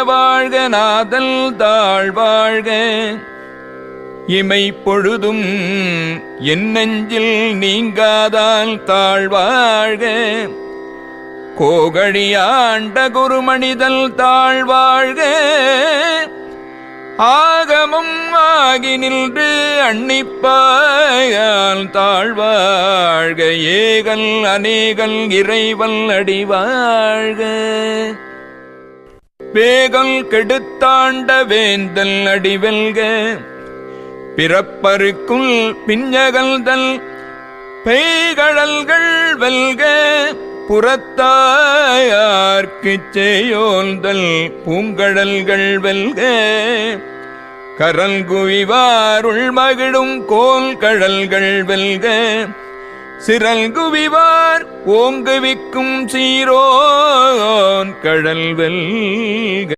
வாழ்க நாதல் தாழ்வாழ்க இமை பொழுதும் என் நெஞ்சில் நீங்காதால் தாழ்வாழ்க கோகழியாண்ட குருமணிதல் தாழ்வாழ்க ஆகமும் ஆகி நின்று அன்னிப்பாயால் தாழ்வாழ்க ஏகல் அநேகல் இறைவல் அடிவாழ்க வேகல் கெடுத்தாண்ட வேந்தல் அடிவெல்க பிறப்பருக்குள் பிஞ்சகல்தல் பெய்கழல்கள் வெல்க புறத்தாயார்க்குச் செய்யோல்தல் பூங்கடல்கள் வெல்க கரல்குவிவாருள் மகிழும் கோல் கழல்கள் வெல்க சிரல்குவிவார் ஓங்குவிக்கும் சீரோன் கழல் வெல்க.